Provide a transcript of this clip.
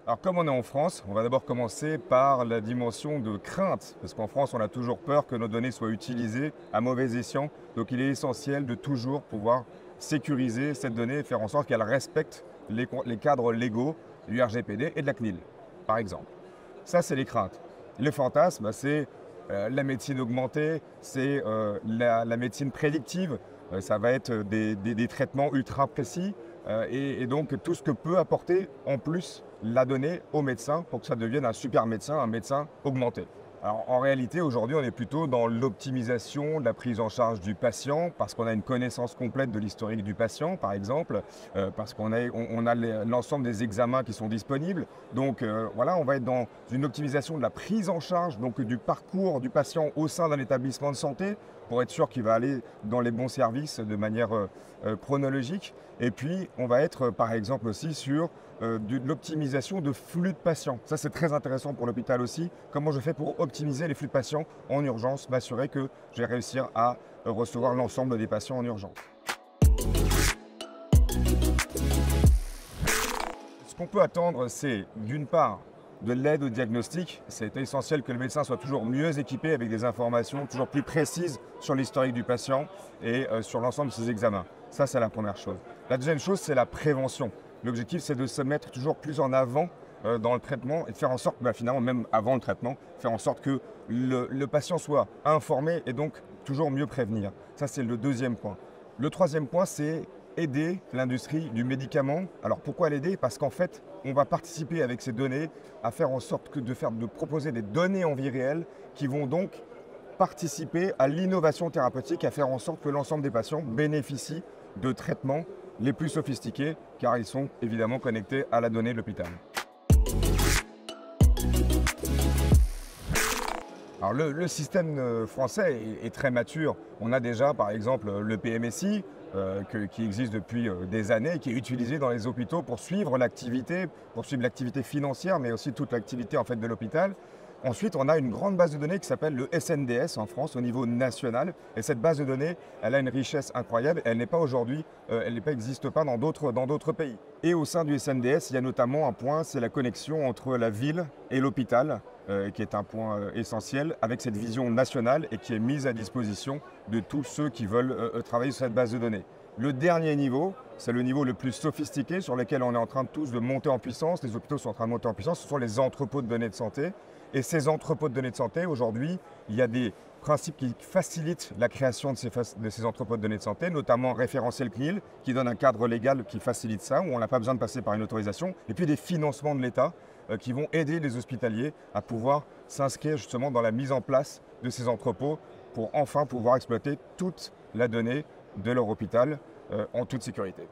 Alors comme on est en France, on va d'abord commencer par la dimension de crainte, parce qu'en France, on a toujours peur que nos données soient utilisées à mauvais escient. Donc il est essentiel de toujours pouvoir sécuriser cette donnée et faire en sorte qu'elle respecte les cadres légaux du RGPD et de la CNIL, par exemple. Ça, c'est les craintes. Les fantasmes, c'est la médecine augmentée, c'est la médecine prédictive, ça va être des traitements ultra précis et donc tout ce que peut apporter en plus la donnée au médecin pour que ça devienne un super médecin, un médecin augmenté. Alors, en réalité, aujourd'hui, on est plutôt dans l'optimisation de la prise en charge du patient parce qu'on a une connaissance complète de l'historique du patient, par exemple, parce qu'on a, on a l'ensemble des examens qui sont disponibles. Donc, voilà, on va être dans une optimisation de la prise en charge, donc du parcours du patient au sein d'un établissement de santé pour être sûr qu'il va aller dans les bons services de manière chronologique. Et puis, on va être, par exemple, aussi sur de l'optimisation de flux de patients. Ça, c'est très intéressant pour l'hôpital aussi. Comment je fais pour optimiser les flux de patients en urgence, m'assurer que je vais réussir à recevoir l'ensemble des patients en urgence. Ce qu'on peut attendre, c'est d'une part de l'aide au diagnostic. C'est essentiel que le médecin soit toujours mieux équipé avec des informations toujours plus précises sur l'historique du patient et sur l'ensemble de ses examens. Ça, c'est la première chose. La deuxième chose, c'est la prévention. L'objectif, c'est de se mettre toujours plus en avant dans le traitement et de faire en sorte, finalement, même avant le traitement, faire en sorte que le patient soit informé et donc toujours mieux prévenir. Ça, c'est le deuxième point. Le troisième point, c'est aider l'industrie du médicament. Alors, pourquoi l'aider? Parce qu'en fait, on va participer avec ces données à faire en sorte de proposer des données en vie réelle qui vont donc participer à l'innovation thérapeutique, à faire en sorte que l'ensemble des patients bénéficient de traitements les plus sophistiqués, car ils sont évidemment connectés à la donnée de l'hôpital. Alors le système français est très mature. On a déjà par exemple le PMSI qui existe depuis des années, qui est utilisé dans les hôpitaux pour suivre l'activité financière, mais aussi toute l'activité en fait de l'hôpital. Ensuite, on a une grande base de données qui s'appelle le SNDS en France au niveau national. Et cette base de données, elle a une richesse incroyable. Elle n'est pas aujourd'hui, elle n'existe pas dans d'autres pays. Et au sein du SNDS, il y a notamment un point, c'est la connexion entre la ville et l'hôpital, qui est un point essentiel, avec cette vision nationale et qui est mise à disposition de tous ceux qui veulent travailler sur cette base de données. Le dernier niveau, c'est le niveau le plus sophistiqué sur lequel on est en train tous de monter en puissance. Les hôpitaux sont en train de monter en puissance. Ce sont les entrepôts de données de santé. Et ces entrepôts de données de santé, aujourd'hui, il y a des principes qui facilitent la création de ces entrepôts de données de santé, notamment référentiel CNIL, qui donne un cadre légal qui facilite ça, où on n'a pas besoin de passer par une autorisation. Et puis des financements de l'État qui vont aider les hospitaliers à pouvoir s'inscrire justement dans la mise en place de ces entrepôts pour enfin pouvoir exploiter toute la donnée de leur hôpital en toute sécurité.